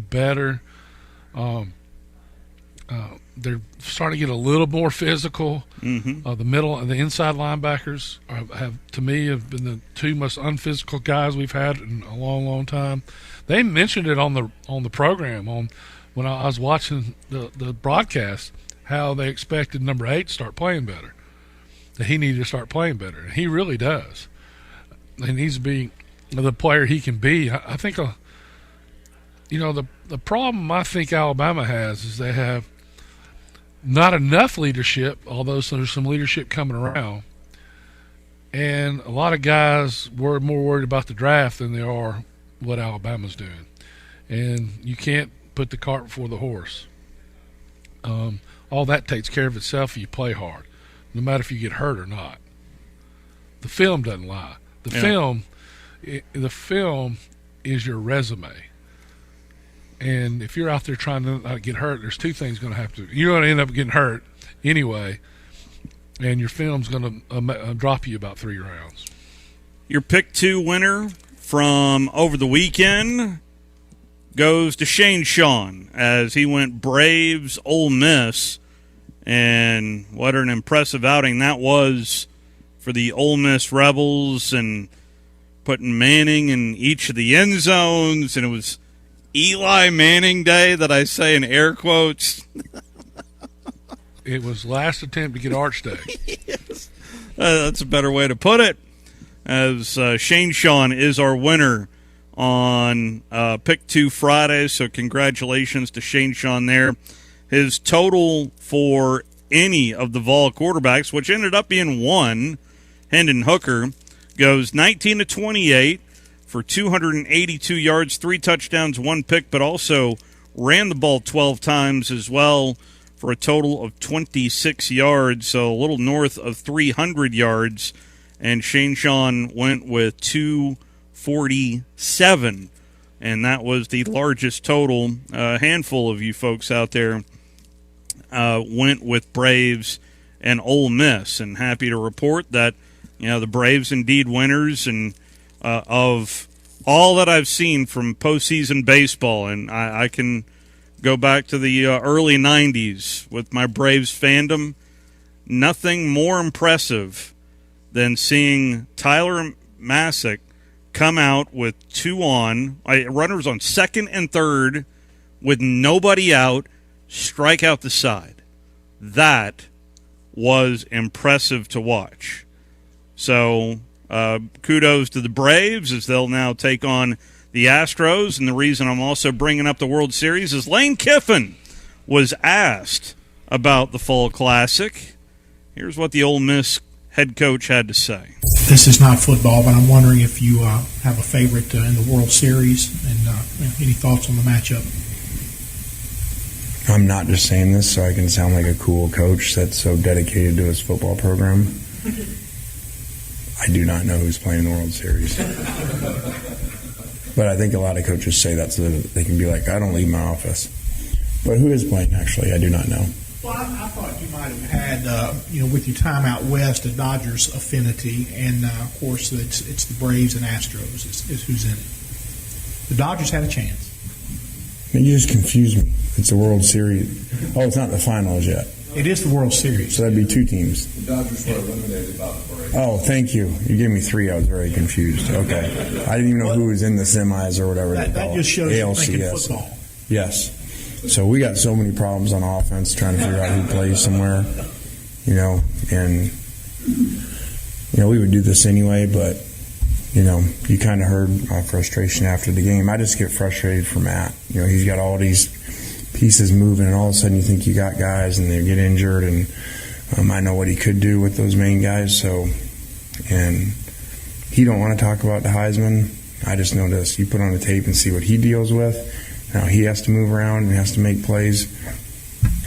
better. Um, they're starting to get a little more physical. Mm-hmm. The inside linebackers to me, have been the two most unphysical guys we've had in a long, long time. They mentioned it on the program when I was watching the broadcast, how they expected number 8 to start playing better. That he needed to start playing better, and he really does. He needs to be the player he can be. I think, the problem I think Alabama has is they have not enough leadership, although there's some leadership coming around. And a lot of guys were more worried about the draft than they are what Alabama's doing. And you can't put the cart before the horse. All that takes care of itself if you play hard, no matter if you get hurt or not. The film doesn't lie. The film is your resume. And if you're out there trying to not get hurt, there's two things going to happen. You're going to end up getting hurt anyway, and your film's going to drop you about 3 rounds. Your pick 2 winner from over the weekend goes to Shane Sean as he went Braves Ole Miss, and what an impressive outing that was for the Ole Miss Rebels, and putting Manning in each of the end zones, and it was Eli Manning Day that I say in air quotes. It was last attempt to get Arch Day. Yes. That's a better way to put it. As Shane Sean is our winner on Pick 2 Friday, so congratulations to Shane Sean there. His total for any of the Vol quarterbacks, which ended up being 1, Hendon Hooker, goes 19-28 for 282 yards, 3 touchdowns, 1 pick, but also ran the ball 12 times as well for a total of 26 yards, so a little north of 300 yards. And Shane Sean went with 247, and that was the largest total. A handful of you folks out there went with Braves and Ole Miss, and happy to report that the Braves indeed winners, and of all that I've seen from postseason baseball, and I can go back to the early 90s with my Braves fandom, nothing more impressive than seeing Tyler Masick come out with 2 runners on second and third with nobody out, strike out the side. That was impressive to watch. So kudos to the Braves as they'll now take on the Astros. And the reason I'm also bringing up the World Series is Lane Kiffin was asked about the Fall Classic. Here's what the Ole Miss head coach had to say. This is not football, but I'm wondering if you have a favorite in the World Series, and any thoughts on the matchup? I'm not just saying this so I can sound like a cool coach that's so dedicated to his football program. I do not know who's playing in the World Series. But I think a lot of coaches say that so that they can be like, I don't leave my office. But who is playing, actually? I do not know. Well, I thought you might have had, with your time out west, a Dodgers affinity, and, of course, it's the Braves and Astros is who's in it. The Dodgers had a chance. You just confused me. It's the World Series. Oh, it's not the finals yet. It is the World Series. So that'd be 2 teams. The Dodgers were eliminated by the Braves. Oh, thank you. You gave me 3. I was very confused. Okay. I didn't even know who was in the semis or whatever they call it. That just shows you thinking football. Yes. So we got so many problems on offense trying to figure out who plays somewhere, and, we would do this anyway, but, you kind of heard my frustration after the game. I just get frustrated for Matt. He's got all these pieces moving, and all of a sudden you think you got guys and they get injured, and I know what he could do with those main guys, and he don't want to talk about the Heisman. I just know this. You put on the tape and see what he deals with. Now he has to move around and he has to make plays.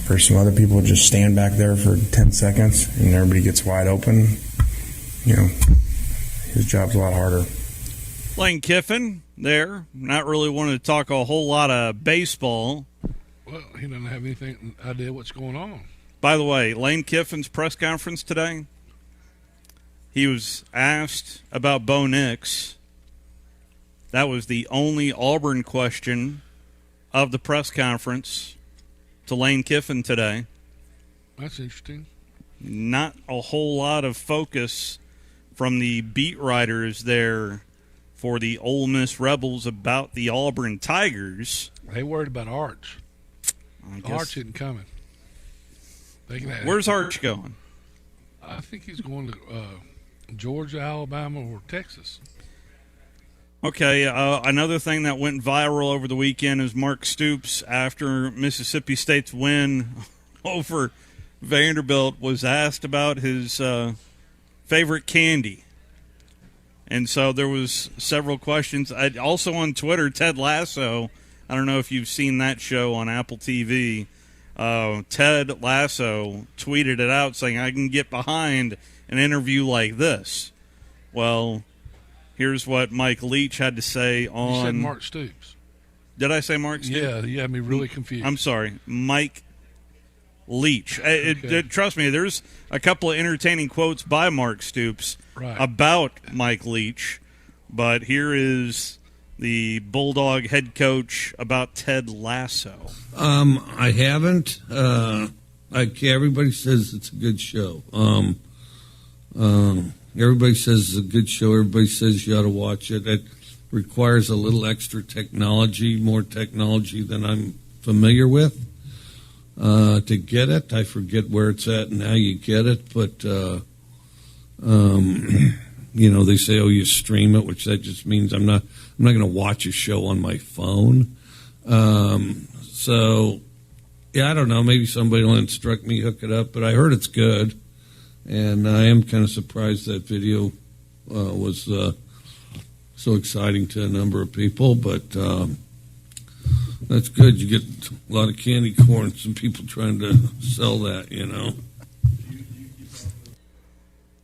For some other people, just stand back there for 10 seconds and everybody gets wide open. His job's a lot harder. Lane Kiffin there, not really wanting to talk a whole lot of baseball. Well, he doesn't have anything idea what's going on. By the way, Lane Kiffin's press conference today, he was asked about Bo Nix. That was the only Auburn question of the press conference to Lane Kiffin today. That's interesting. Not a whole lot of focus from the beat writers there for the Ole Miss Rebels about the Auburn Tigers. They worried about Arch. I guess. Arch isn't coming. Where's Arch going? I think he's going to Georgia, Alabama, or Texas. Okay, another thing that went viral over the weekend is Mark Stoops, after Mississippi State's win over Vanderbilt, was asked about his favorite candy. And so there was several questions. Also on Twitter, Ted Lasso, I don't know if you've seen that show on Apple TV. Ted Lasso tweeted it out saying, I can get behind an interview like this. Well, here's what Mike Leach had to say on... You said Mark Stoops. Did I say Mark Stoops? Yeah, you had me really confused. I'm sorry. Mike Leach. Okay. Trust me, there's a couple of entertaining quotes by Mark Stoops about Mike Leach, but here is the Bulldog head coach about Ted Lasso. I haven't. Everybody says it's a good show. Everybody says it's a good show. Everybody says you ought to watch it. It requires a little extra technology, more technology than I'm familiar with. To get it, I forget where it's at and how you get it, but they say, you stream it, which that just means I'm not going to watch a show on my phone. So I don't know. Maybe somebody will instruct me, hook it up, but I heard it's good, and I am kind of surprised that video was so exciting to a number of people, but. That's good. You get a lot of candy corn. Some people trying to sell that,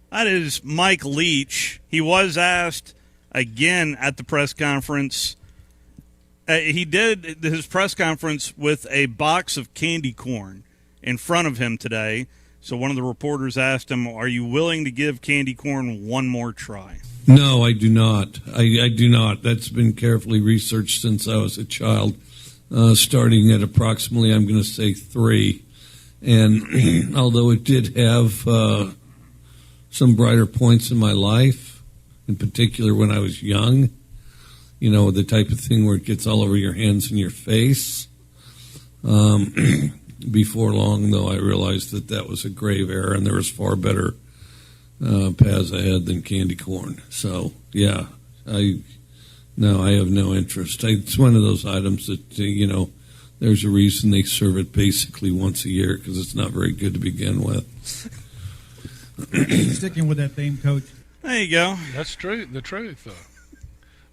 That is Mike Leach. He was asked again at the press conference. He did his press conference with a box of candy corn in front of him today. So one of the reporters asked him, are you willing to give candy corn one more try? No, I do not. I do not. That's been carefully researched since I was a child. Starting at approximately, I'm going to say 3. And although it did have some brighter points in my life, in particular when I was young, the type of thing where it gets all over your hands and your face. Before long, though, I realized that was a grave error and there was far better paths ahead than candy corn. So, yeah, I have no interest. It's one of those items that, there's a reason they serve it basically once a year because it's not very good to begin with. Sticking with that theme, Coach. There you go. That's true. The truth, though.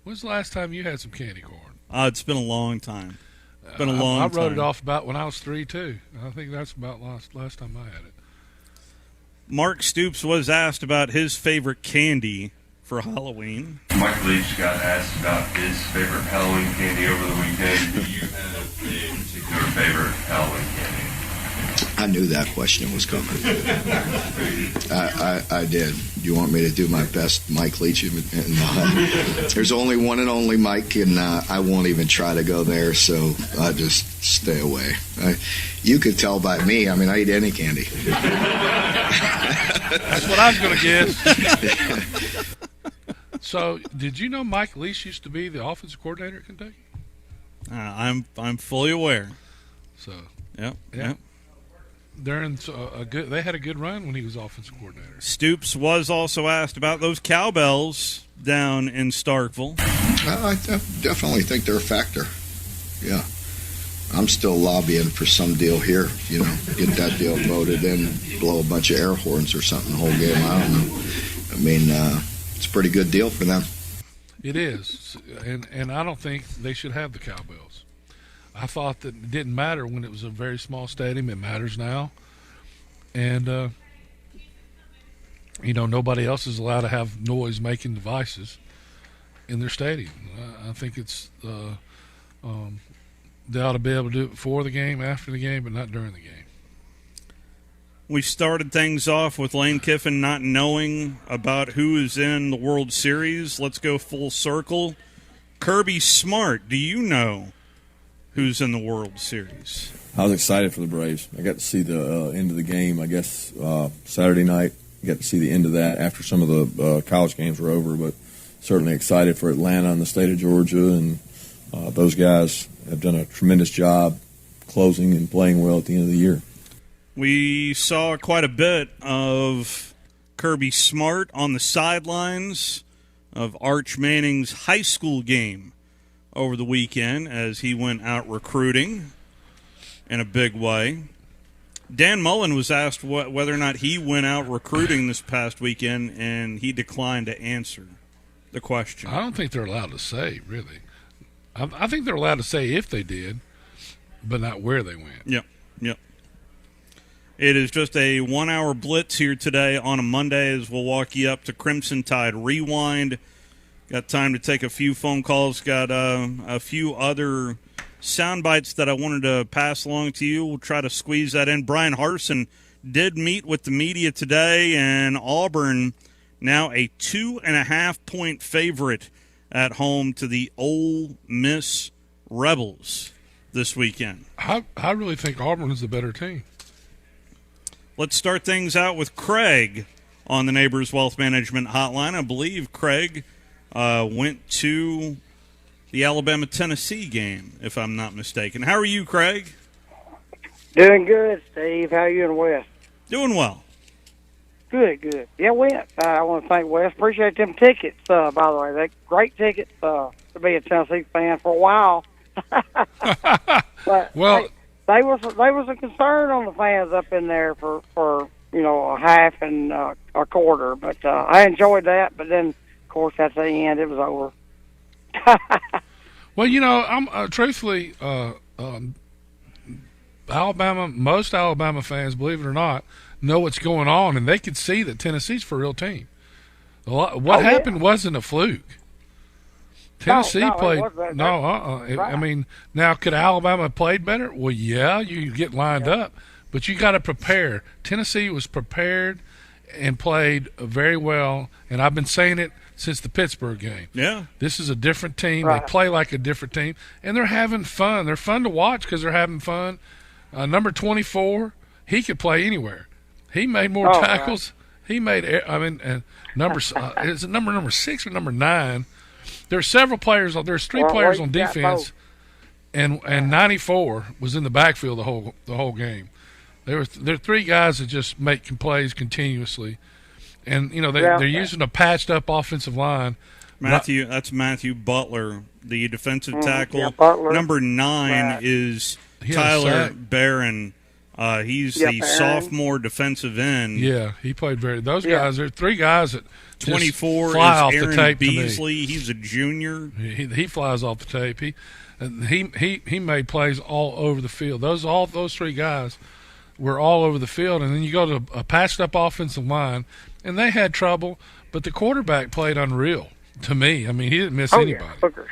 When's the last time you had some candy corn? It's been a long time. It's been a long time. I wrote it off about when I was 3, too. I think that's about last time I had it. Mark Stoops was asked about his favorite candy for Halloween. Mike Leach got asked about his favorite Halloween candy over the weekend. Do you have a particular favorite Halloween candy? I knew that question was coming. I did. You want me to do my best Mike Leach? There's only one and only Mike, and I won't even try to go there, so I just stay away. You could tell by me. I mean, I eat any candy. That's what I was going to guess. So, did you know Mike Leach used to be the offensive coordinator at Kentucky? I'm fully aware. So, Yep. They had a good run when he was offensive coordinator. Stoops was also asked about those cowbells down in Starkville. I definitely think they're a factor. Yeah. I'm still lobbying for some deal here, get that deal voted in, blow a bunch of air horns or something the whole game. I don't know. I mean, it's a pretty good deal for them. It is, and I don't think they should have the cowbells. I thought that it didn't matter when it was a very small stadium. It matters now. And, nobody else is allowed to have noise-making devices in their stadium. I think it's they ought to be able to do it before the game, after the game, but not during the game. We started things off with Lane Kiffin not knowing about who is in the World Series. Let's go full circle. Kirby Smart, do you know who's in the World Series. I was excited for the Braves. I got to see the end of the game, I guess, Saturday night. I got to see the end of that after some of the college games were over, but certainly excited for Atlanta and the state of Georgia, and those guys have done a tremendous job closing and playing well at the end of the year. We saw quite a bit of Kirby Smart on the sidelines of Arch Manning's high school game over the weekend as he went out recruiting in a big way. Dan Mullen was asked whether or not he went out recruiting this past weekend, and he declined to answer the question. I don't think they're allowed to say, really. I think they're allowed to say if they did, but not where they went. Yep. It is just a 1-hour blitz here today on a Monday as we'll walk you up to Crimson Tide Rewind. Got time to take a few phone calls. Got a few other sound bites that I wanted to pass along to you. We'll try to squeeze that in. Brian Harsin did meet with the media today, and Auburn now a 2.5-point favorite at home to the Ole Miss Rebels this weekend. I really think Auburn is the better team. Let's start things out with Craig on the Neighbors Wealth Management Hotline. I believe Craig went to the Alabama-Tennessee game, if I'm not mistaken. How are you, Craig? Doing good, Steve. How are you and Wes? Doing well. Good. Yeah, went. I want to thank Wes. Appreciate them tickets, by the way. They're great tickets to be a Tennessee fan for a while. But Well, they was a concern on the fans up in there for a half and a quarter. But I enjoyed that. But then, of course, at the end, it was over. Well, I'm truthfully, most Alabama fans, believe it or not, know what's going on, and they could see that Tennessee's for a real team. What happened wasn't a fluke. Tennessee played. Right. I mean, now could Alabama have played better? Well, yeah, you get lined up, but you got to prepare. Tennessee was prepared and played very well, and I've been saying it since the Pittsburgh game. Yeah. This is a different team. Right. They play like a different team, and they're having fun. They're fun to watch because they're having fun. Number 24, he could play anywhere. He made more tackles. Right. He made. Is it number 6 or number 9? There's several players. There's 3 players on defense, and 94 was in the backfield the whole game. There are 3 guys that just make plays continuously, and they're using a patched up offensive line. That's Matthew Butler, the defensive tackle. Yeah, Butler. Number 9 Right. is He Tyler sack. Barron. He's the Barron. sophomore defensive end. Yeah, he played those guys. There are 3 guys that 24 just fly is off Aaron the tape Beasley. He's a junior. to me. He flies off the tape. He made plays all over the field. Those 3 guys were all over the field, and then you go to a patched up offensive line, and they had trouble, but the quarterback played unreal to me. I mean, he didn't miss anybody. Yeah, Hooker.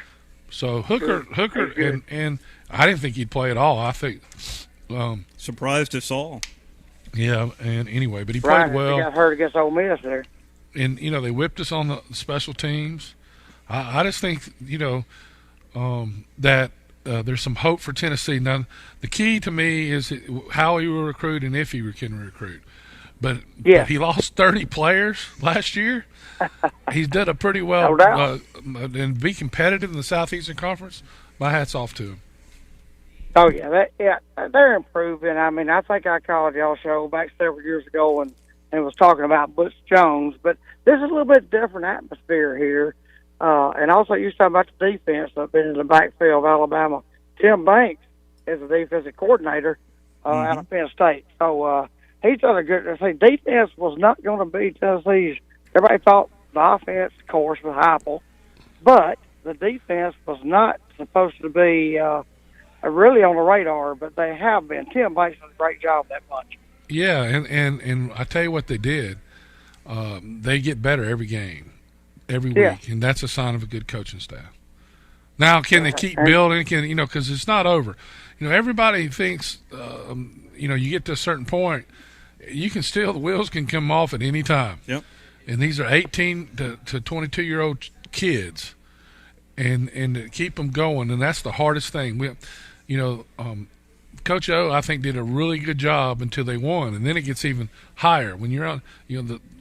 So Hooker, and I didn't think he'd play at all. I think, Surprised us all. yeah. And anyway, but he played Right. well. He got hurt against Ole Miss there. And they whipped us on the special teams. I just think that there's some hope for Tennessee. Now, the key to me is how he will recruit and if he can recruit. But he lost 30 players last year. He's done a pretty well No doubt. and be competitive in the Southeastern Conference. My hat's off to him. Oh yeah, they're improving. I mean, I think I called y'all show back several years ago and was talking about Butch Jones, but this is a little bit different atmosphere here. And also, you talking about the defense up in the backfield of Alabama. Tim Banks is the defensive coordinator out of Penn State, so he's done a good. Defense was not going to be Tennessee's. Everybody thought the offense, of course, was Heupel, but the defense was not supposed to be really on the radar, but they have been. Tim Banks does a great job that much. Yeah, and I tell you what they did. They get better every game, every week, and that's a sign of a good coaching staff. Now, can they keep building? Because it's not over. Everybody thinks, you get to a certain point, the wheels can come off at any time. Yep. And these are 18 to 22-year-old kids, and to keep them going, and that's the hardest thing. Coach O, I think, did a really good job until they won, and then it gets even higher. When you're on,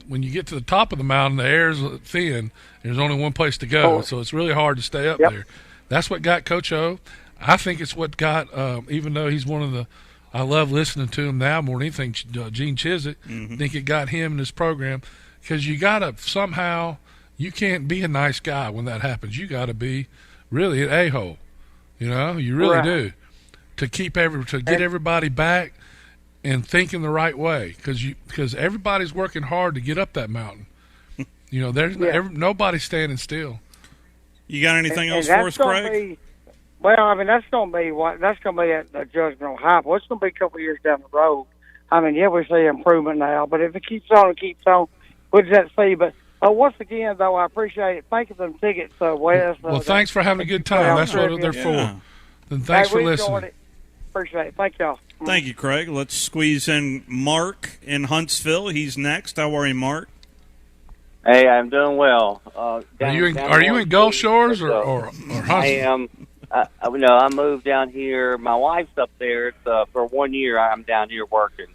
when you get to the top of the mountain, the air's thin. There's only one place to go, so it's really hard to stay up there. That's what got Coach O. I think it's what got, even though he's one of the, I love listening to him now more than anything, Gene Chizik. I think it got him in this program because you got to somehow, you can't be a nice guy when that happens. You got to be really an a-hole. You really do. To get everybody back and thinking the right way, because everybody's working hard to get up that mountain. There's nobody's standing still. You got anything else for us, Craig? That's going to be at the Judgment on High. It's going to be a couple of years down the road. We see improvement now, but if it keeps on, we'll just see. But once again, though, I appreciate it. Thank you for the tickets, Wes. Well, thanks for having a good time. That's what they're for. And thanks for listening. Appreciate it. Thank y'all. Thank you, Craig. Let's squeeze in Mark in Huntsville. He's next. How are you, Mark? Hey, I'm doing well. Are you in Gulf Shores or Huntsville? I am. I moved down here. My wife's up there. It's, for 1 year, I'm down here working.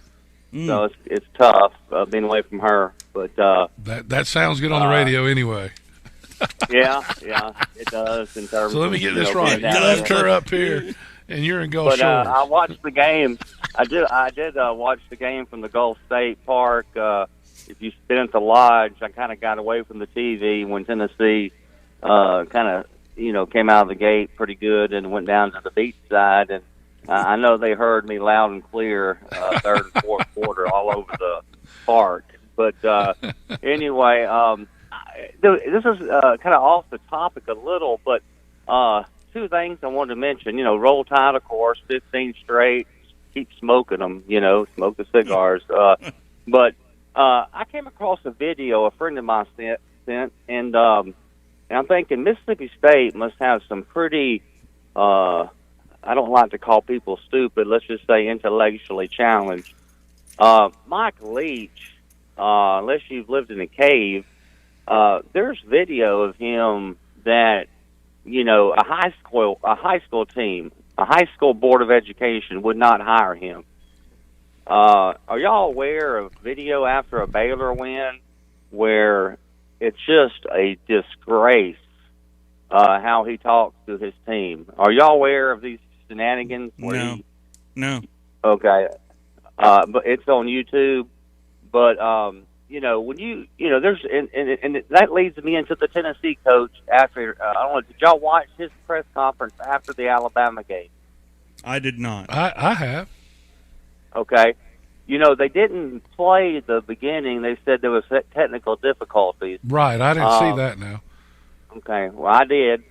So it's tough being away from her. But that sounds good on the radio anyway. yeah, it does. In terms so let me get this right. You left her up here. And you're in Gulf Shores. I watched the game. I did watch the game from the Gulf State Park. If you've been at the lodge, I kind of got away from the TV when Tennessee came out of the gate pretty good and went down to the beach side. And I know they heard me loud and clear third and fourth quarter all over the park. But anyway, this is kind of off the topic a little, but two things I wanted to mention. Roll Tide, of course, 15 straight. Keep smoking them, smoke the cigars. But I came across a video a friend of mine sent, and I'm thinking Mississippi State must have some pretty, I don't like to call people stupid, let's just say intellectually challenged. Mike Leach, unless you've lived in a cave, there's video of him that a high school team, a high school board of education would not hire him. Are y'all aware of video after a Baylor win where it's just a disgrace how he talks to his team? Are y'all aware of these shenanigans? No. Okay. But it's on YouTube. But when there's and that leads me into the Tennessee coach after. I don't know. Did y'all watch his press conference after the Alabama game? I did not. I have. Okay. They didn't play the beginning. They said there was technical difficulties. Right. I didn't see that now. Okay. Well, I did.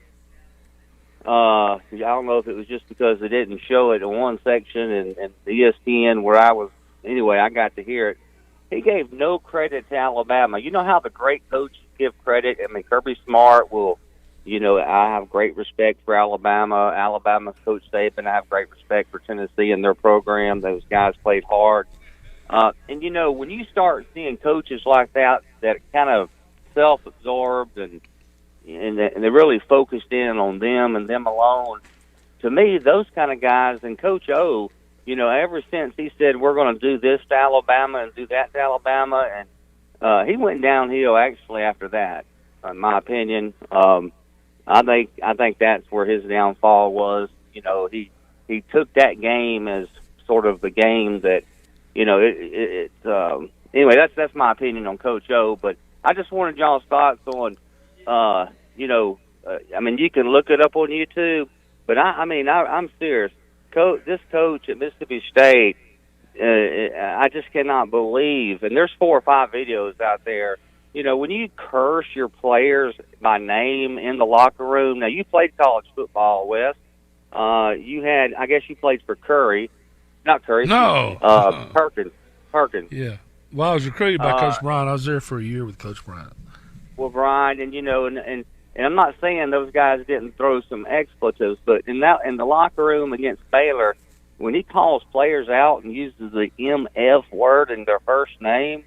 I don't know if it was just because they didn't show it in one section and the ESPN where I was. Anyway, I got to hear it. He gave no credit to Alabama. You know how the great coaches give credit? Kirby Smart will, I have great respect for Alabama. Alabama's Coach Saban. I have great respect for Tennessee and their program. Those guys played hard. And when you start seeing coaches like that kind of self-absorbed and they're really focused in on them and them alone, to me, those kind of guys, and Coach O, ever since he said we're going to do this to Alabama and do that to Alabama, and he went downhill actually after that, in my opinion. I think that's where his downfall was. He took that game as sort of the game that anyway, that's my opinion on Coach O. But I just wanted y'all's thoughts on you can look it up on YouTube, but I'm serious. This coach at Mississippi State, I just cannot believe, and there's 4 or 5 videos out there, when you curse your players by name in the locker room. Now, you played college football, Wes. I guess you played for Curry. Not Curry. No. Perkins. Yeah. Well, I was recruited by Coach Bryant. I was there for a year with Coach Bryant. Well, Bryant, and I'm not saying those guys didn't throw some expletives, but in the locker room against Baylor, when he calls players out and uses the MF word in their first name,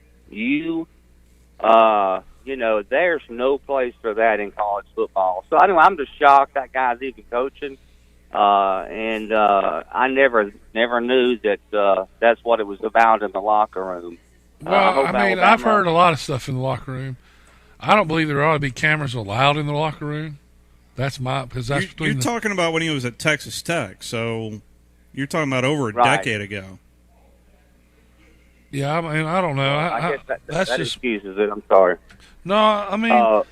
there's no place for that in college football. So anyway, I'm just shocked that guy's even coaching. and I never knew that that's what it was about in the locker room. Well, I've heard a lot of stuff in the locker room. I don't believe there ought to be cameras allowed in the locker room. That's because that's You're talking about when he was at Texas Tech, so you're talking about over a decade ago. Yeah, I don't know. I guess that just excuses it. I'm sorry. No,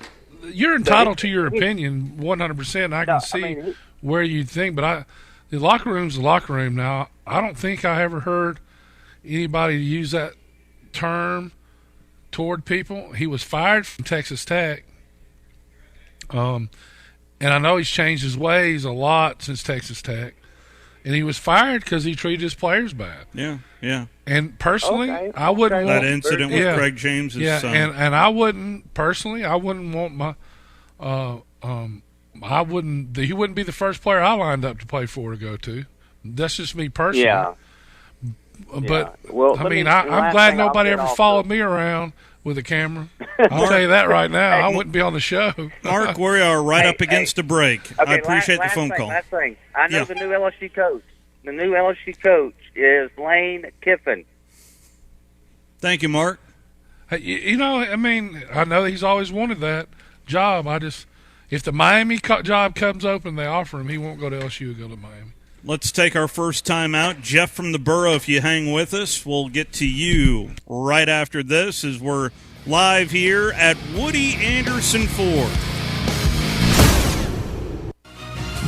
you're entitled to your opinion 100%. I can see where you think, but the locker room's the locker room. Now, I don't think I ever heard anybody use that term toward people. He was fired from Texas Tech. And I know he's changed his ways a lot since Texas Tech. And he was fired because he treated his players bad. Yeah. And personally, I wouldn't want that incident with Craig James' son. And I wouldn't want my he wouldn't be the first player I lined up to play for to go to. That's just me personally. Yeah. But I'm glad nobody ever followed me around with a camera. I'll tell you that right now. I wouldn't be on the show. Mark, we are right up against a break. Okay, I appreciate the phone call. Last thing. I know the new LSU coach. The new LSU coach is Lane Kiffin. Thank you, Mark. I know he's always wanted that job. If the Miami job comes open, they offer him, he won't go to LSU, he'll go to Miami. Let's take our first time out. Jeff from the Borough, if you hang with us, we'll get to you right after this as we're live here at Woody Anderson Ford.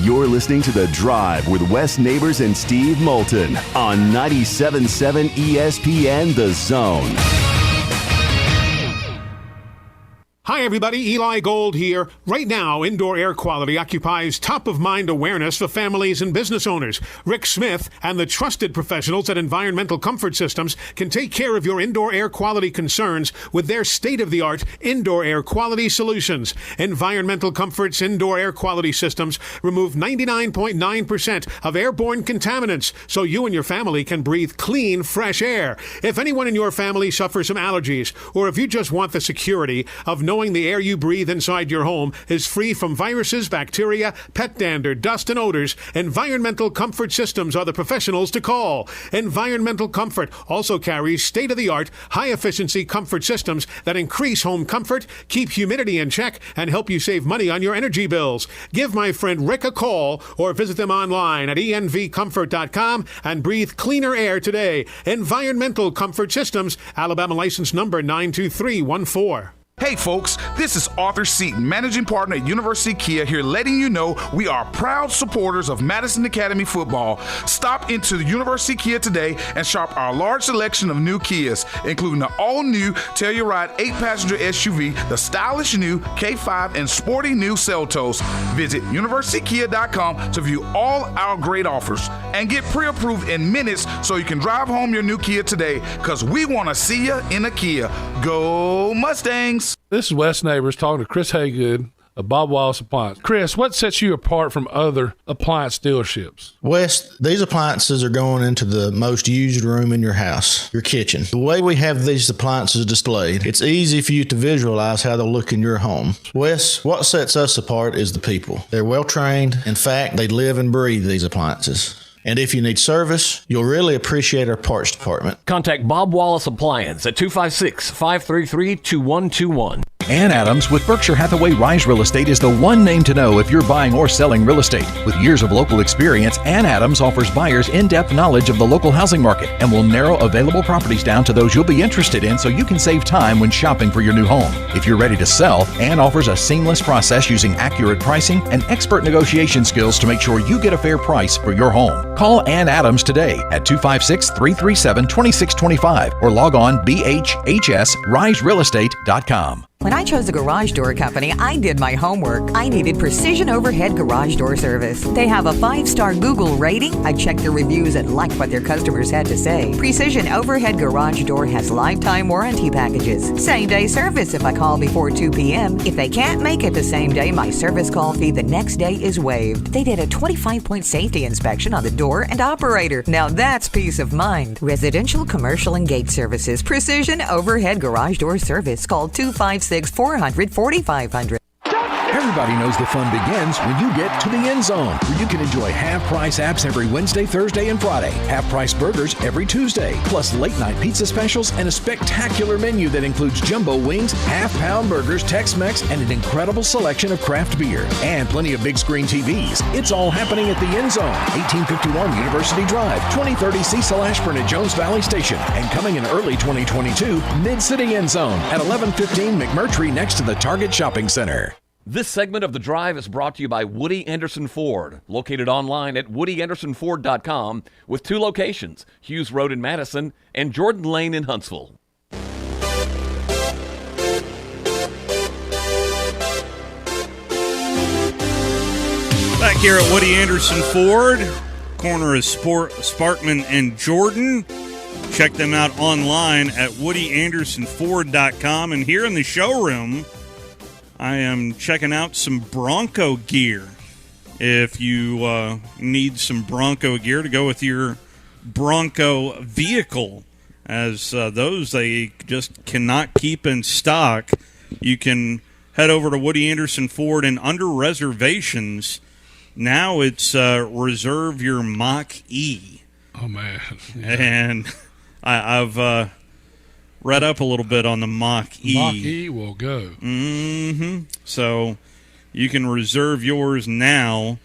You're listening to The Drive with Wes Neighbors and Steve Moulton on 97.7 ESPN The Zone. Hi, everybody. Eli Gold here. Right now, indoor air quality occupies top-of-mind awareness for families and business owners. Rick Smith and the trusted professionals at Environmental Comfort Systems can take care of your indoor air quality concerns with their state-of-the-art indoor air quality solutions. Environmental Comfort's indoor air quality systems remove 99.9% of airborne contaminants so you and your family can breathe clean, fresh air. If anyone in your family suffers from allergies, or if you just want the security of knowing the air you breathe inside your home is free from viruses, bacteria, pet dander, dust, and odors, Environmental Comfort Systems are the professionals to call. Environmental Comfort also carries state-of-the-art, high-efficiency comfort systems that increase home comfort, keep humidity in check, and help you save money on your energy bills. Give my friend Rick a call or visit them online at envcomfort.com and breathe cleaner air today. Environmental Comfort Systems, Alabama license number 92314. Hey folks, this is Arthur Seaton, managing partner at University Kia, here letting you know we are proud supporters of Madison Academy football. Stop into the University Kia today and shop our large selection of new Kias, including the all-new Telluride 8-passenger SUV, the stylish new K5, and sporty new Seltos. Visit universitykia.com to view all our great offers and get pre-approved in minutes so you can drive home your new Kia today, because we want to see you in a Kia. Go Mustangs! This is Wes Neighbors talking to Chris Haygood of Bob Wallace Appliance. Chris, what sets you apart from other appliance dealerships? Wes, these appliances are going into the most used room in your house, your kitchen. The way we have these appliances displayed, it's easy for you to visualize how they'll look in your home. Wes, what sets us apart is the people. They're well trained. In fact, they live and breathe these appliances. And if you need service, you'll really appreciate our parts department. Contact Bob Wallace Appliance at 256-533-2121. Ann Adams with Berkshire Hathaway Rise Real Estate is the one name to know if you're buying or selling real estate. With years of local experience, Ann Adams offers buyers in-depth knowledge of the local housing market and will narrow available properties down to those you'll be interested in so you can save time when shopping for your new home. If you're ready to sell, Ann offers a seamless process using accurate pricing and expert negotiation skills to make sure you get a fair price for your home. Call Ann Adams today at 256-337-2625 or log on bhhsriserealestate.com. When I chose a garage door company, I did my homework. I needed Precision Overhead Garage Door Service. They have a 5-star Google rating. I checked their reviews and liked what their customers had to say. Precision Overhead Garage Door has lifetime warranty packages. Same-day service if I call before 2 p.m. If they can't make it the same day, my service call fee the next day is waived. They did a 25-point safety inspection on the door and operator. Now that's peace of mind. Residential, commercial, and gate services. Precision Overhead Garage Door Service. Call 256-400-4500. Everybody knows the fun begins when you get to the End Zone, where you can enjoy half-price apps every Wednesday, Thursday, and Friday, half-price burgers every Tuesday, plus late-night pizza specials and a spectacular menu that includes jumbo wings, half-pound burgers, Tex-Mex, and an incredible selection of craft beer, and plenty of big-screen TVs. It's all happening at the End Zone, 1851 University Drive, 2030 Cecil Ashburn at Jones Valley Station, and coming in early 2022, Mid-City End Zone at 1115 McMurtry next to the Target Shopping Center. This segment of The Drive is brought to you by Woody Anderson Ford, located online at woodyAndersonFord.com with 2 locations, Hughes Road in Madison and Jordan Lane in Huntsville. Back here at Woody Anderson Ford, corner of Sparkman and Jordan. Check them out online at woodyAndersonFord.com. And here in the showroom, I am checking out some Bronco gear. If you need some Bronco gear to go with your Bronco vehicle, as those they just cannot keep in stock, you can head over to Woody Anderson Ford, and under reservations, now it's reserve your Mach-E. Oh, man. Yeah. And I've read up a little bit on the Mach-E. Mach-E will go. Mm-hmm. So you can reserve yours now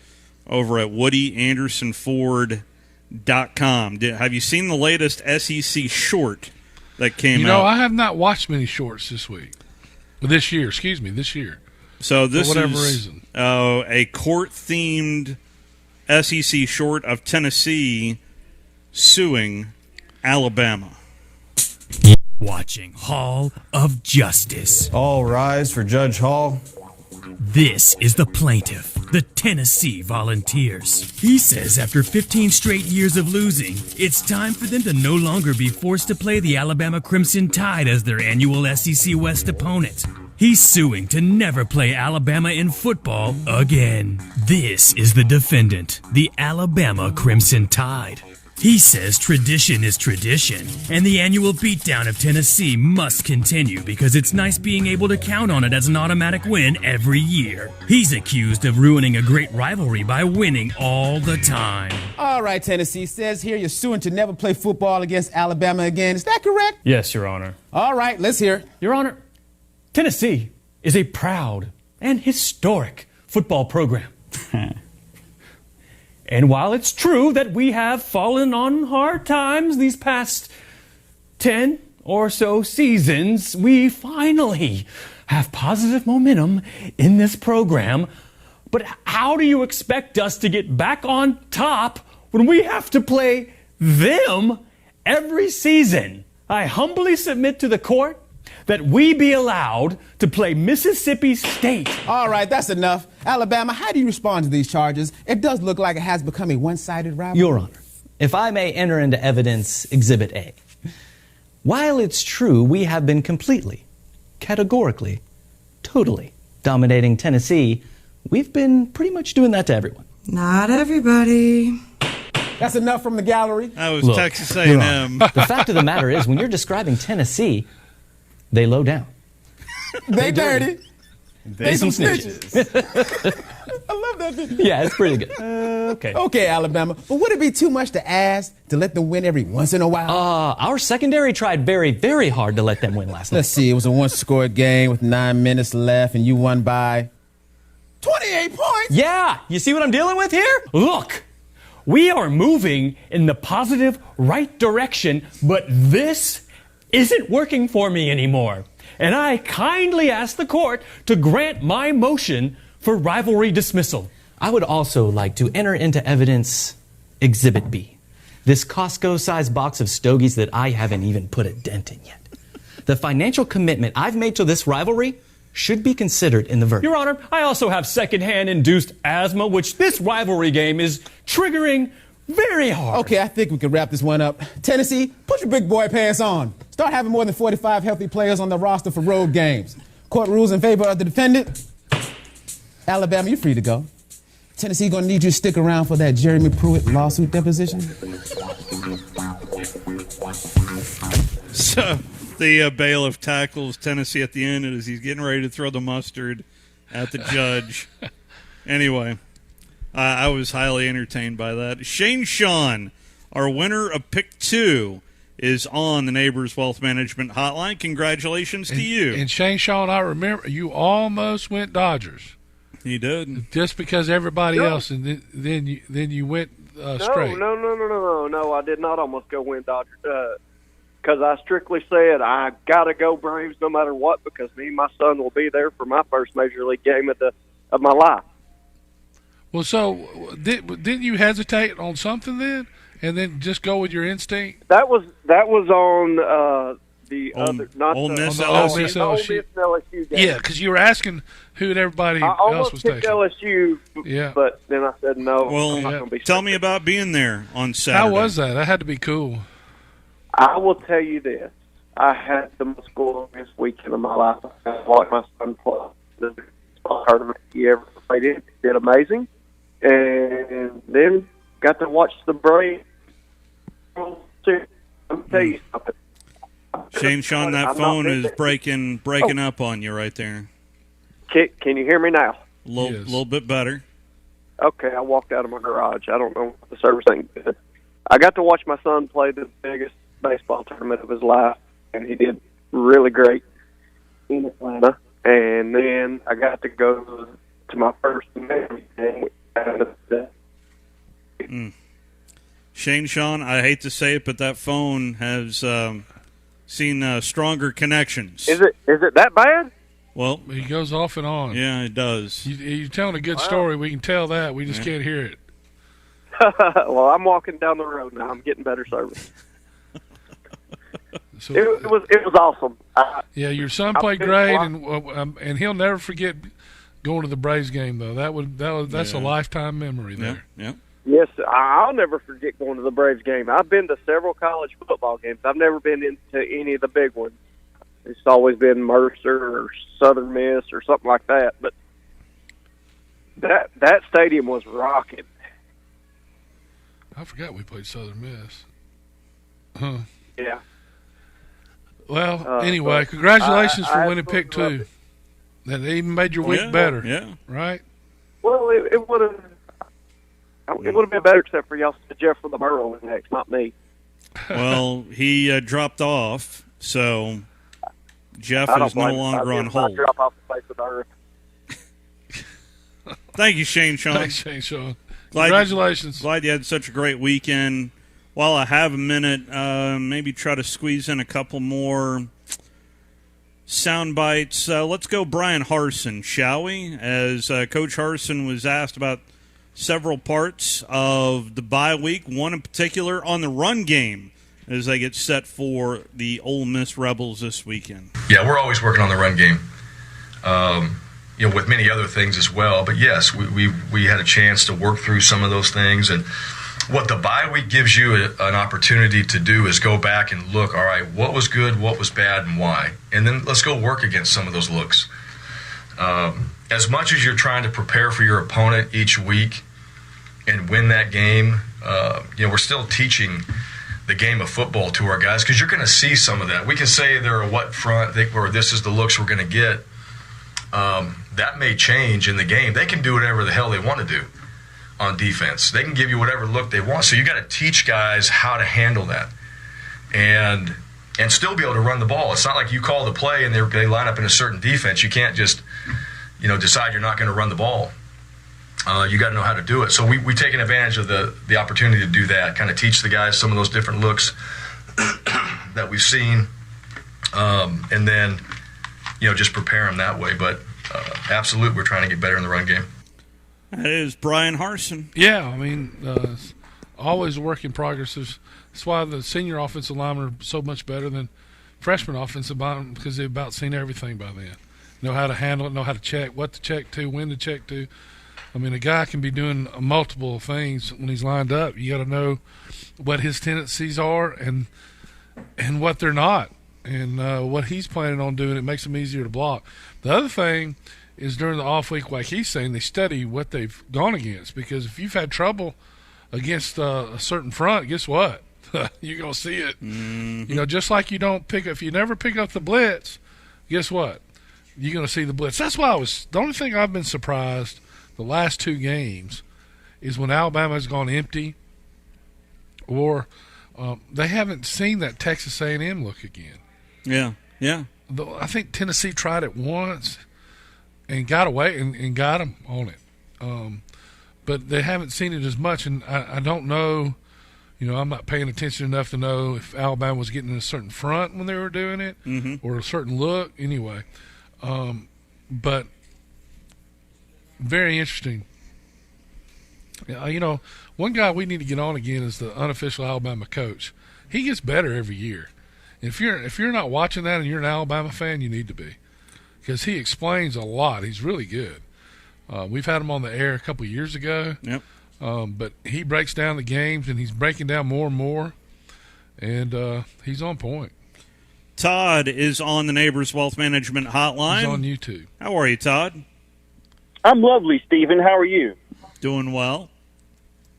over at woodyAndersonFord.com. Have you seen the latest SEC short that came out? I have not watched many shorts this week. This year. So this for whatever is reason. A court-themed SEC short of Tennessee suing Alabama. Watching Hall of Justice. All rise for Judge Hall. This is the plaintiff, the Tennessee Volunteers. He says after 15 straight years of losing, it's time for them to no longer be forced to play the Alabama Crimson Tide as their annual SEC West opponent. He's suing to never play Alabama in football again. This is the defendant, the Alabama Crimson Tide. He says tradition is tradition, and the annual beatdown of Tennessee must continue because it's nice being able to count on it as an automatic win every year. He's accused of ruining a great rivalry by winning all the time. All right, Tennessee says here you're suing to never play football against Alabama again. Is that correct? Yes, Your Honor. All right, let's hear it. Your Honor, Tennessee is a proud and historic football program. And while it's true that we have fallen on hard times these past 10 or so seasons, we finally have positive momentum in this program. But how do you expect us to get back on top when we have to play them every season? I humbly submit to the court that we be allowed to play Mississippi State. All right, that's enough. Alabama, how do you respond to these charges? It does look like it has become a one-sided rivalry. Your Honor, if I may enter into evidence Exhibit A. While it's true we have been completely, categorically, totally dominating Tennessee, we've been pretty much doing that to everyone. Not everybody. That's enough from the gallery. That was Look, Texas A&M. The fact of the matter is, when you're describing Tennessee, they low down. They dirty. They some snitches. I love that video. Yeah, it's pretty good. Okay. Okay, Alabama. But would it be too much to ask to let them win every once in a while? Our secondary tried very, very hard to let them win last night. Let's see. It was a one-score game with 9 minutes left, and you won by 28 points. Yeah. You see what I'm dealing with here? Look, we are moving in the positive right direction, but this isn't working for me anymore. And I kindly ask the court to grant my motion for rivalry dismissal. I would also like to enter into evidence Exhibit B. This Costco-sized box of stogies that I haven't even put a dent in yet. The financial commitment I've made to this rivalry should be considered in the verdict. Your Honor, I also have secondhand induced asthma, which this rivalry game is triggering very hard. Okay, I think we can wrap this one up. Tennessee, put your big boy pants on. Start having more than 45 healthy players on the roster for road games. Court rules in favor of the defendant. Alabama, you're free to go. Tennessee gonna need you to stick around for that Jeremy Pruitt lawsuit deposition. So the bailiff tackles Tennessee at the end as he's getting ready to throw the mustard. at the judge. Anyway, I was highly entertained by that. Shane Sean, our winner of Pick 2, is on the Neighbors Wealth Management Hotline. Congratulations to you. And Shane Sean, I remember you almost went Dodgers. He did. Just because everybody else, and then you went straight. No, I did not almost go win Dodgers. Because I strictly said I got to go Braves no matter what, because me and my son will be there for my first major league game of my life. Well, so didn't you hesitate on something then, and then just go with your instinct? That was on the other, not Ole Miss the LSU. Ole Miss LSU game. Yeah, because you were asking who everybody I else almost was picked taking. LSU, but then I said no. Well, I'm not gonna be tell me about being there on Saturday. How was that? That had to be cool. I will tell you this. I had the most glorious weekend of my life. I watched my son play the baseball tournament he ever played in. He did amazing. And then got to watch the Braves. I'm going to tell you something. Shane Sean, that phone is breaking up on you right there. Can you hear me now? A little bit better. Okay, I walked out of my garage. I don't know if the service ain't good. I got to watch my son play the biggest baseball tournament of his life, and he did really great in Atlanta. And then I got to go to my first game. Shane Sean, I hate to say it, but that phone has seen stronger connections. Is it that bad? Well, he goes off and on. Yeah, it does. You're telling a good story. We can tell that. We just can't hear it. Well, I'm walking down the road now. I'm getting better service. So, it was awesome. Yeah, your son played great, and he'll never forget going to the Braves game though. That's a lifetime memory there. Yeah. Yes, I'll never forget going to the Braves game. I've been to several college football games. I've never been into any of the big ones. It's always been Mercer or Southern Miss or something like that. But that stadium was rocking. I forgot we played Southern Miss. Huh. Yeah. Well, anyway, congratulations for winning Pick 2. That even made your week better. Yeah. Right? Well, it would have. It would have been better except for y'all said Jeff from the Burrow was next, not me. Well, he dropped off, so Jeff is no longer on hold. Drop off the face of the earth. Thank you, Shane Sean. Thanks, Shane Sean. Congratulations. Glad you had such a great weekend. While I have a minute, maybe try to squeeze in a couple more sound bites. Let's go Brian Harsin, shall we? As Coach Harsin was asked about several parts of the bye week, one in particular on the run game as they get set for the Ole Miss Rebels this weekend. Yeah, we're always working on the run game, with many other things as well. But yes, we had a chance to work through some of those things. And what the bye week gives you an opportunity to do is go back and look, all right, what was good, what was bad, and why? And then let's go work against some of those looks. As much as you're trying to prepare for your opponent each week and win that game, we're still teaching the game of football to our guys because you're going to see some of that. We can say they're a what front, or this is the looks we're going to get. That may change in the game. They can do whatever the hell they want to do on defense. They can give you whatever look they want. So you got to teach guys how to handle that and still be able to run the ball. It's not like you call the play and they line up in a certain defense. You can't just decide you're not going to run the ball. You got to know how to do it. So we taken advantage of the opportunity to do that, kind of teach the guys some of those different looks that we've seen, and then just prepare them that way. But absolutely, we're trying to get better in the run game. That is Brian Harsin. Yeah, I mean, it's always a work in progress. That's why the senior offensive linemen are so much better than freshman offensive linemen, because they've about seen everything by then. Know how to handle it, know how to check, what to check to, when to check to. I mean, a guy can be doing multiple things when he's lined up. You got to know what his tendencies are and what they're not, and what he's planning on doing. It makes them easier to block. The other thing is during the off week, like he's saying, they study what they've gone against, because if you've had trouble against a certain front, guess what? You're going to see it. Mm-hmm. Just like if you never pick up the blitz, guess what? you're going to see the blitz. That's why the only thing I've been surprised the last 2 games is when Alabama's gone empty, or they haven't seen that Texas A&M look again. Yeah. I think Tennessee tried it once and got away and got them on it. But they haven't seen it as much, and I don't know. I'm not paying attention enough to know if Alabama was getting in a certain front when they were doing it, or a certain look. Anyway, but very interesting. One guy we need to get on again is the unofficial Alabama coach. He gets better every year. If you're not watching that and you're an Alabama fan, you need to be, because he explains a lot. He's really good. We've had him on the air a couple of years ago. Yep. But he breaks down the games, and he's breaking down more and more, and he's on point. Todd is on the Neighbors Wealth Management Hotline. He's on YouTube. How are you, Todd? I'm lovely, Stephen. How are you? Doing well.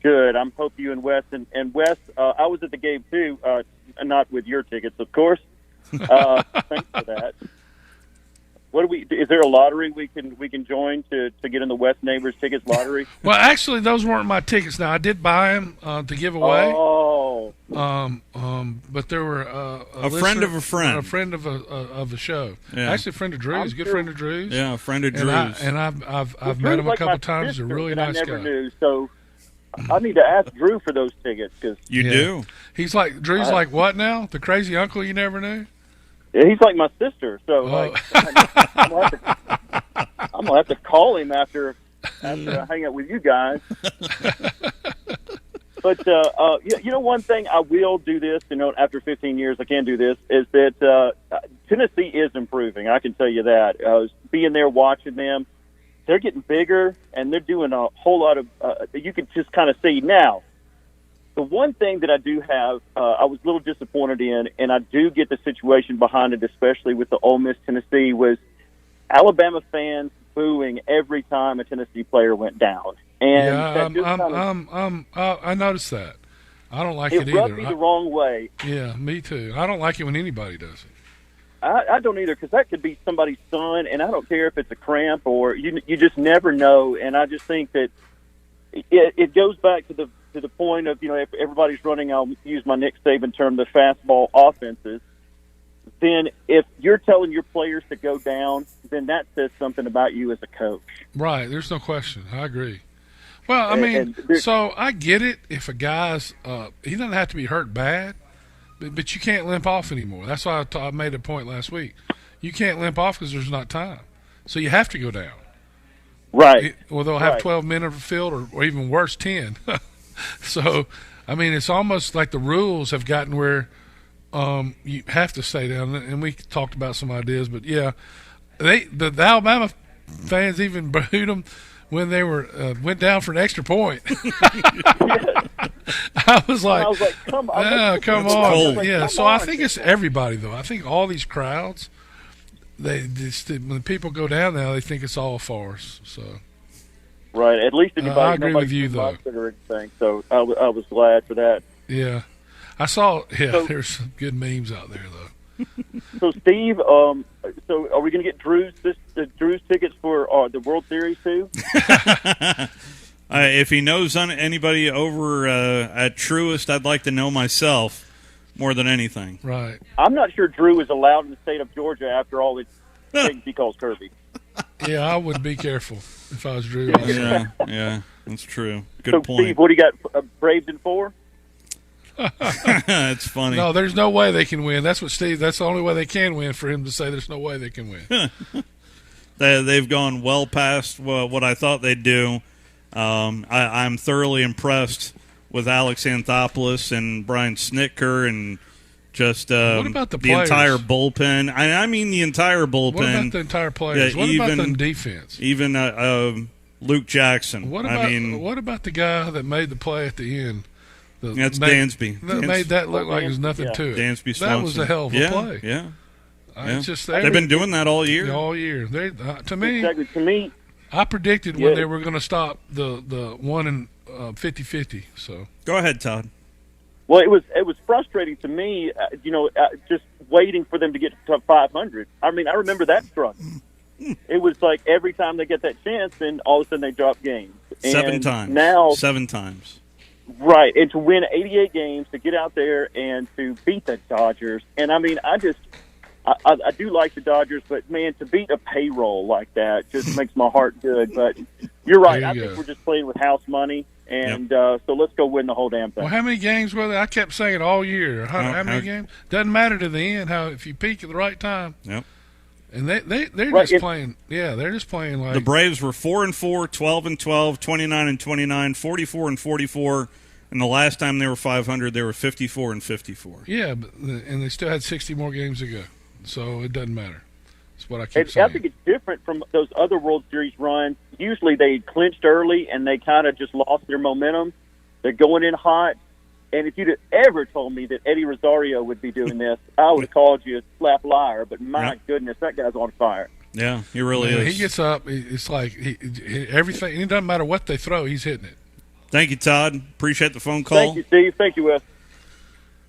Good. I'm hope you and Wes. And Wes, I was at the game, too, not with your tickets, of course. Thanks for that. Is there a lottery we can join to get in the West Neighbors Tickets lottery? Well, actually, those weren't my tickets. Now, I did buy them to give away. Oh. But there were a friend of a friend, a friend of a show. Yeah. Actually, a friend of Drew's, a good friend of Drew's. Yeah, a friend of Drew's. And I've met him a couple times. He's a really nice guy. I never knew, so I need to ask Drew for those tickets because you do. He's like Drew's like what now? The crazy uncle you never knew. Yeah, he's like my sister, so I'm gonna have to call him after I hang out with you guys. But one thing I will do this. After 15 years, I can do this. Is that Tennessee is improving? I can tell you that. I was being there watching them. They're getting bigger, and they're doing a whole lot of. You can just kind of see now. The one thing that I do have, I was a little disappointed in, and I do get the situation behind it, especially with the Ole Miss Tennessee, was Alabama fans booing every time a Tennessee player went down. And I noticed that. I don't like it either. It rubbed me the wrong way. Yeah, me too. I don't like it when anybody does it. I don't either, because that could be somebody's son, and I don't care if it's a cramp or you just never know. And I just think that it goes back to the point of, if everybody's running, I'll use my Nick Saban term, the fastball offenses, then if you're telling your players to go down, then that says something about you as a coach. Right. There's no question. I agree. Well, I mean, so I get it if a guy's he doesn't have to be hurt bad, but you can't limp off anymore. That's why I made a point last week. You can't limp off because there's not time. So you have to go down. Right. Or they'll have 12 men on the field, or even worse, 10. So, I mean, it's almost like the rules have gotten where you have to stay down. And we talked about some ideas, but yeah, the Alabama fans even booed them when they went down for an extra point. I was like, come on. Yeah, so I think it's everybody, though. I think all these crowds, when people go down now, they think it's all a farce. So. Right. At least I agree with you, though. Or anything, so I was glad for that. Yeah. I saw, there's some good memes out there, though. So, Steve, so are we going to get Drew's tickets for the World Series, too? If he knows anybody over at Truist, I'd like to know myself more than anything. Right. I'm not sure Drew is allowed in the state of Georgia after all the things he calls Kirby. Yeah, I would be careful if I was Drew. Yeah, that's true. Good point. Steve, what do you got, Braves in 4? That's funny. No, there's no way they can win. That's the only way they can win, for him to say there's no way they can win. They've gone well past what I thought they'd do. I'm thoroughly impressed with Alex Anthopoulos and Brian Snitker and just what about the entire bullpen. I mean the entire bullpen. What about the entire players? What about the defense? Even Luke Jackson. What about the guy that made the play at the end? That's Dansby. That made that look like there's nothing to it. Dansby Swanson. That was a hell of a play. Yeah. It's just they've been doing that all year. All year. To me, exactly. To me, I predicted when they were going to stop the 1 in 50-50. So go ahead, Todd. Well, it was frustrating to me, just waiting for them to get to 500. I mean, I remember that struggle. it was like every time they get that chance, then all of a sudden they drop games. And 7 times. Now, 7 times. right, and to win 88 games, to get out there and to beat the Dodgers. And, I mean, I do like the Dodgers, but, man, to beat a payroll like that just makes my heart good. But you're right. I think we're just playing with house money. And so let's go win the whole damn thing. Well, how many games were there? I kept saying it all year. How many games? Doesn't matter to the end. How if you peak at the right time. Yep. And they're Right, just playing. Yeah, they're just playing like The Braves were 4-4, 12-12, 29-29, 44-44, and the last time they were 500, they were 54-54. Yeah, and they still had 60 more games to go, so it doesn't matter. That's what I keep saying. I think it's different from those other World Series runs. Usually they clinched early and they kind of just lost their momentum. They're going in hot. And if you'd have ever told me that Eddie Rosario would be doing this, I would have called you a slap liar. But my goodness, that guy's on fire. Yeah, he really is. He gets up. It's like everything. It doesn't matter what they throw. He's hitting it. Thank you, Todd. Appreciate the phone call. Thank you, Steve. Thank you, Wes.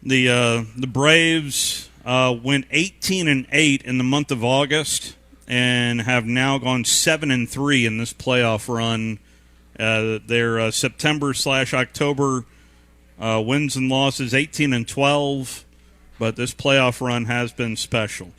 The Braves went 18-8 in the month of August and have now gone 7-3 in this playoff run. Their September/October wins and losses 18-12, but this playoff run has been special.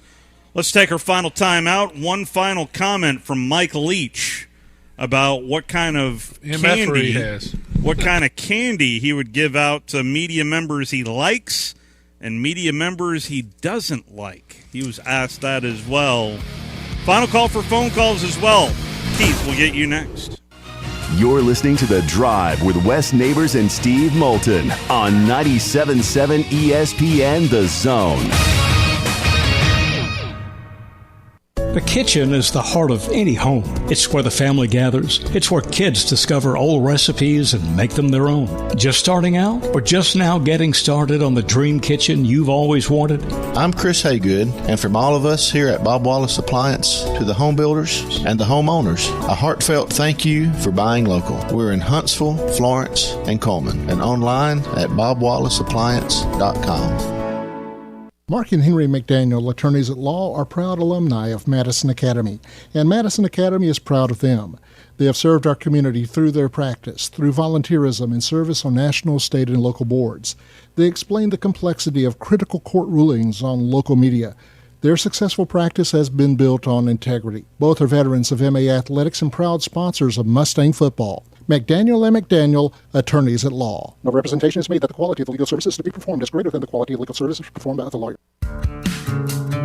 Let's take our final time out. One final comment from Mike Leach about what kind of candy he has. What kind of candy he would give out to media members he likes and media members he doesn't like. He was asked that as well. Final call for phone calls as well. Keith, we'll get you next. You're listening to The Drive with Wes Neighbors and Steve Moulton on 97.7 ESPN The Zone. The kitchen is the heart of any home. It's where the family gathers. It's where kids discover old recipes and make them their own. Just starting out or just now getting started on the dream kitchen you've always wanted? I'm Chris Haygood, and from all of us here at Bob Wallace Appliance to the home builders and the homeowners, a heartfelt thank you for buying local. We're in Huntsville, Florence, and Coleman, and online at bobwallaceappliance.com. Mark and Henry McDaniel, attorneys at law, are proud alumni of Madison Academy, and Madison Academy is proud of them. They have served our community through their practice, through volunteerism and service on national, state, and local boards. They explain the complexity of critical court rulings on local media. Their successful practice has been built on integrity. Both are veterans of MA Athletics and proud sponsors of Mustang football. McDaniel and McDaniel, attorneys at law. No representation is made that the quality of the legal services to be performed is greater than the quality of legal services performed by the lawyer.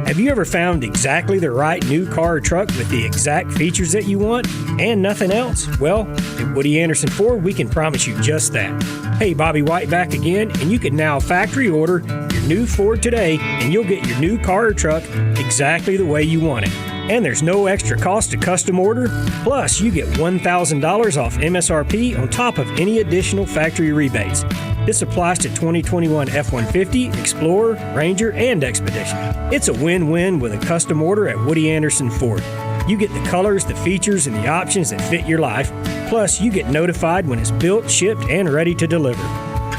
Have you ever found exactly the right new car or truck with the exact features that you want and nothing else? Well, at Woody Anderson Ford, we can promise you just that. Hey, Bobby White back again, and you can now factory order your new Ford today, and you'll get your new car or truck exactly the way you want it. And there's no extra cost to custom order. Plus, you get $1,000 off MSRP on top of any additional factory rebates. This applies to 2021 F-150, Explorer, Ranger, and Expedition. It's a win-win with a custom order at Woody Anderson Ford. You get the colors, the features, and the options that fit your life. Plus, you get notified when it's built, shipped, and ready to deliver.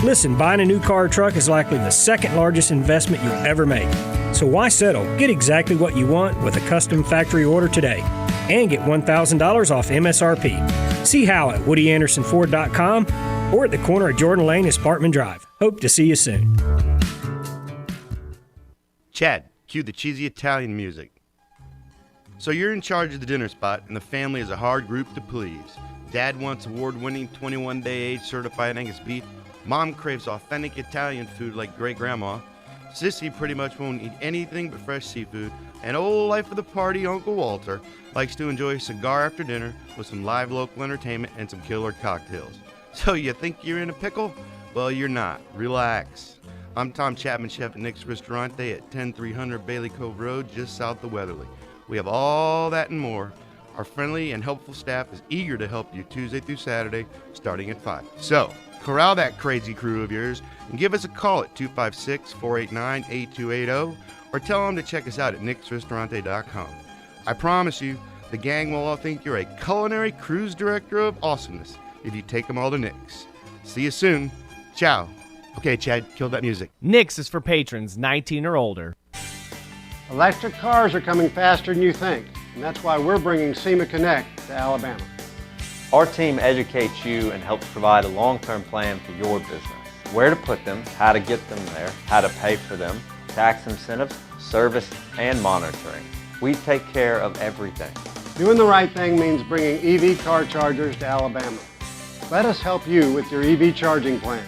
Listen, buying a new car or truck is likely the second largest investment you'll ever make. So why settle? Get exactly what you want with a custom factory order today and get $1,000 off MSRP. See how at WoodyAndersonFord.com or at the corner of Jordan Lane and Sparkman Drive. Hope to see you soon. Chad, cue the cheesy Italian music. So you're in charge of the dinner spot, and the family is a hard group to please. Dad wants award-winning 21-day age certified Angus beef. Mom craves authentic Italian food like great-grandma. Sissy pretty much won't eat anything but fresh seafood. And old life of the party, Uncle Walter, likes to enjoy a cigar after dinner with some live local entertainment and some killer cocktails. So you think you're in a pickle? Well, you're not. Relax. I'm Tom Chapman, chef at Nick's Ristorante at 10300 Bailey Cove Road, just south of Weatherly. We have all that and more. Our friendly and helpful staff is eager to help you Tuesday through Saturday, starting at 5. So, corral that crazy crew of yours and give us a call at 256-489-8280 or tell them to check us out at nicksristorante.com. I promise you, the gang will all think you're a culinary cruise director of awesomeness if you take them all to Nick's. See you soon. Ciao. Okay, Chad, kill that music. Nick's is for patrons 19 or older. Electric cars are coming faster than you think. And that's why we're bringing SEMA Connect to Alabama. Our team educates you and helps provide a long-term plan for your business. Where to put them, how to get them there, how to pay for them, tax incentives, service, and monitoring. We take care of everything. Doing the right thing means bringing EV car chargers to Alabama. Let us help you with your EV charging plan.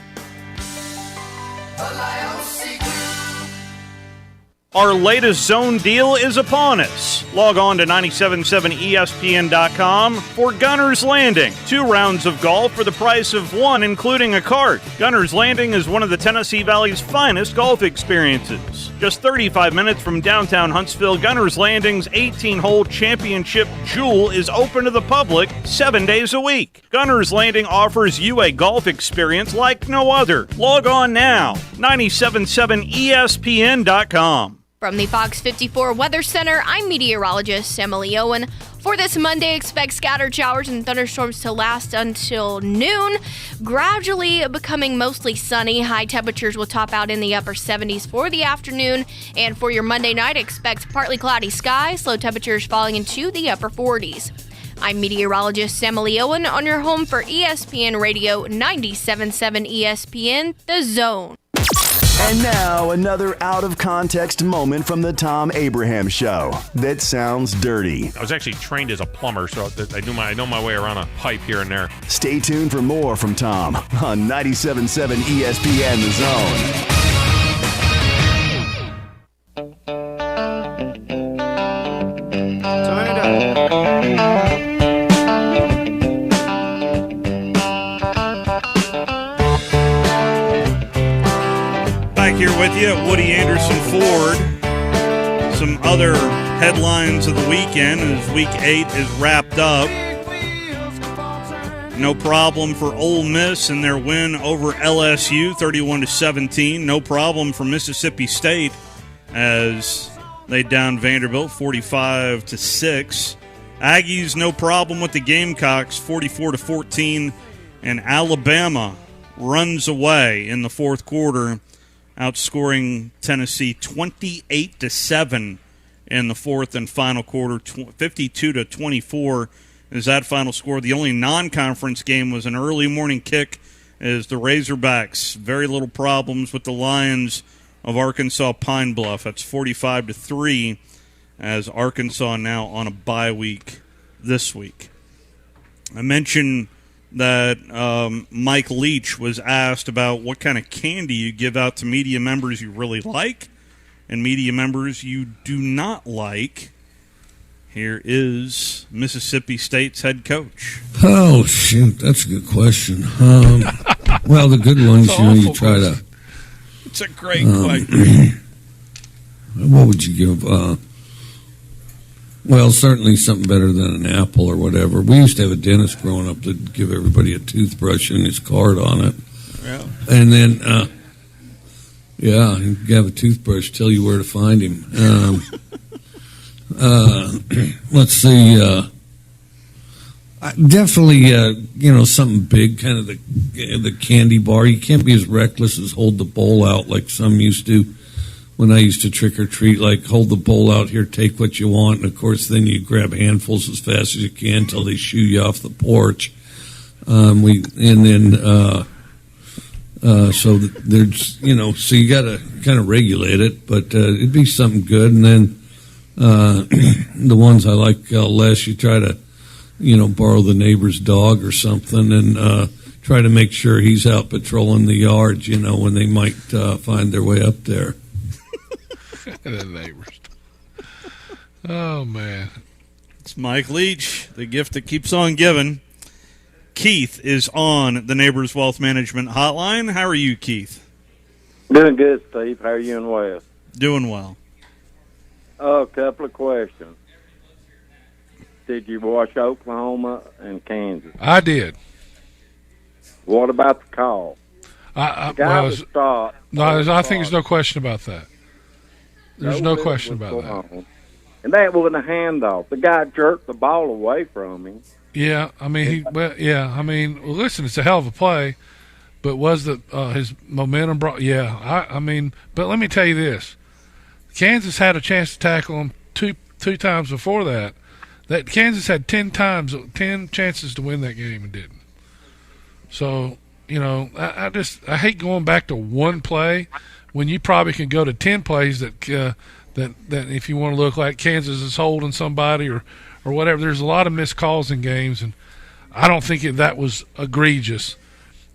Our latest zone deal is upon us. Log on to 977ESPN.com for Gunner's Landing. 2 rounds of golf for the price of 1, including a cart. Gunner's Landing is one of the Tennessee Valley's finest golf experiences. Just 35 minutes from downtown Huntsville, Gunner's Landing's 18-hole championship jewel is open to the public 7 days a week. Gunner's Landing offers you a golf experience like no other. Log on now, 977ESPN.com. From the Fox 54 Weather Center, I'm meteorologist Emily Owen. For this Monday, expect scattered showers and thunderstorms to last until noon, gradually becoming mostly sunny. High temperatures will top out in the upper 70s for the afternoon. And for your Monday night, expect partly cloudy skies, low temperatures falling into the upper 40s. I'm meteorologist Emily Owen on your home for ESPN Radio 97.7 ESPN, The Zone. And now, another out-of-context moment from the Tom Abraham Show that sounds dirty. I was actually trained as a plumber, so I know my way around a pipe here and there. Stay tuned for more from Tom on 97.7 ESPN The Zone. Turn it up. Back here with you at Woody Anderson Ford. Some other headlines of the weekend as Week 8 is wrapped up. No problem for Ole Miss in their win over LSU, 31-17. No problem for Mississippi State as they downed Vanderbilt, 45-6. Aggies, no problem with the Gamecocks, 44-14. And Alabama runs away in the fourth quarter, outscoring Tennessee 28-7 in the fourth and final quarter. 52-24 is that final score. The only non-conference game was an early morning kick as the Razorbacks, very little problems with the Lions of Arkansas Pine Bluff. That's 45-3 as Arkansas now on a bye week this week. I mentioned that Mike Leach was asked about what kind of candy you give out to media members you really like and media members you do not like. Here is Mississippi State's head coach. Oh, shoot, that's a good question. Well, the good ones, you try to... It's a great question. What would you give... Well, certainly something better than an apple or whatever. We used to have a dentist growing up that give everybody a toothbrush and his card on it. Yeah. And then, he'd have a toothbrush, tell you where to find him. Let's see. Definitely, something big, kind of the candy bar. You can't be as reckless as hold the bowl out like some used to. When I used to trick or treat, like hold the bowl out here, take what you want, and of course then you grab handfuls as fast as you can until they shoo you off the porch. So you got to kind of regulate it, but it'd be something good. And then the ones I like less, you try to, borrow the neighbor's dog or something and try to make sure he's out patrolling the yards, when they might find their way up there. The neighbors. Oh, man. It's Mike Leach, the gift that keeps on giving. Keith is on the Neighbors Wealth Management Hotline. How are you, Keith? Doing good, Steve. How are you and Wes? Doing well. Oh, a couple of questions. Did you watch Oklahoma and Kansas? I did. What about the call? I think there's no question about that. There's no question about that. And that was a handoff. The guy jerked the ball away from him. Yeah, listen, it's a hell of a play, but was his momentum brought? Yeah, but let me tell you this: Kansas had a chance to tackle him two times before that, That Kansas had 10 chances to win that game and didn't. So, I hate going back to one play when you probably can go to 10 plays that if you want to look like Kansas is holding somebody or whatever. There's a lot of missed calls in games, and I don't think that was egregious.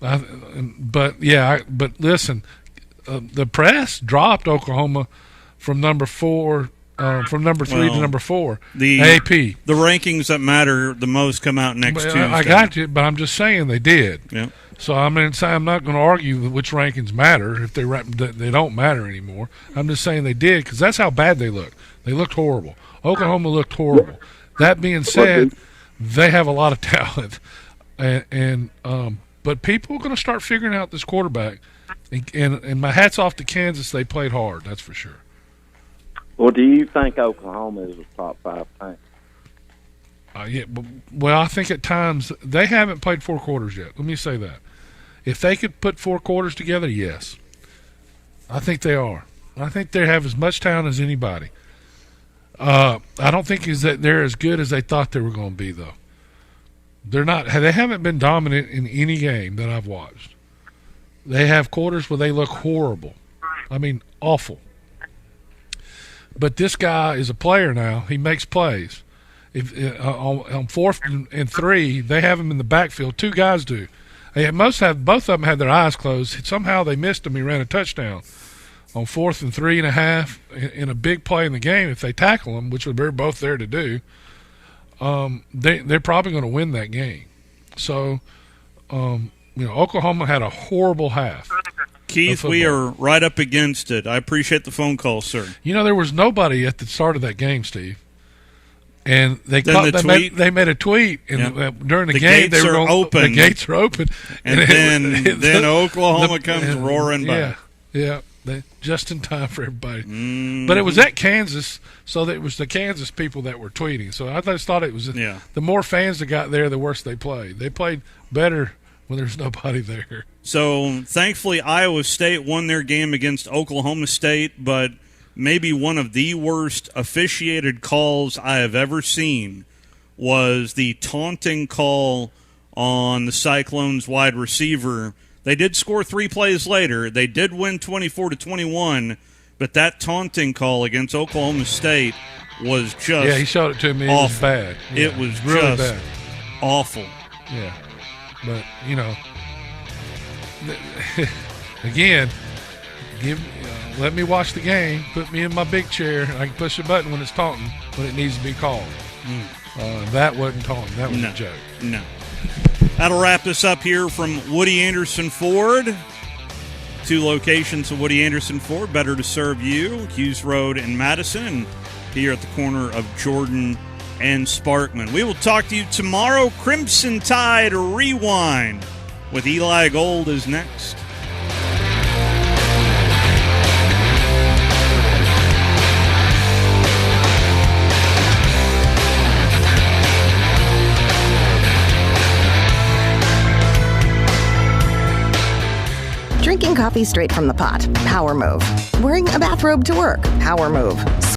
But listen, the press dropped Oklahoma from number 4. From number 3 to number 4, the AP. The rankings that matter the most come out next Tuesday. I got you, but I'm just saying they did. Yeah. So I'm not going to argue which rankings matter if they don't matter anymore. I'm just saying they did because that's how bad they looked. They looked horrible. Oklahoma looked horrible. That being said, they have a lot of talent, but people are going to start figuring out this quarterback. And my hat's off to Kansas. They played hard. That's for sure. Well, do you think Oklahoma is a top 5 team? Yeah, well, I think at times they haven't played 4 quarters yet. Let me say that. If they could put 4 quarters together, yes. I think they are. I think they have as much talent as anybody. I don't think that they're as good as they thought they were going to be, though. They're not. They haven't been dominant in any game that I've watched. They have quarters where they look horrible. I mean, awful. But this guy is a player now. He makes plays. On 4th and 3, they have him in the backfield. 2 guys do. Both of them had their eyes closed. Somehow they missed him. He ran a touchdown on 4th and 3.5 in a big play in the game. If they tackle him, which they're both there to do, they're probably going to win that game. So, Oklahoma had a horrible half. Keith, we are right up against it. I appreciate the phone call, sir. There was nobody at the start of that game, Steve. And they made a tweet during the game. Gates they were are open. The gates are open. And then Oklahoma comes roaring back. Yeah, just in time for everybody. Mm-hmm. But it was at Kansas, so that it was the Kansas people that were tweeting. So I just thought it was the more fans that got there, the worse they played. They played better when there's nobody there. So, thankfully, Iowa State won their game against Oklahoma State, but maybe one of the worst officiated calls I have ever seen was the taunting call on the Cyclones wide receiver. They did score 3 plays later. They did win 24-21, but that taunting call against Oklahoma State was just Yeah, he showed it to me. Awful. It was bad. Yeah, it was really just bad. Awful. Yeah. But, again, let me watch the game. Put me in my big chair. I can push a button when it's taunting, when it needs to be called. That wasn't taunting. That was a joke. No. That'll wrap us up here from Woody Anderson Ford. 2 locations of Woody Anderson Ford, better to serve you. Hughes Road in Madison, and here at the corner of Jordan and Sparkman. We will talk to you tomorrow. Crimson Tide Rewind with Eli Gold is next. Drinking coffee straight from the pot. Power move. Wearing a bathrobe to work. Power move.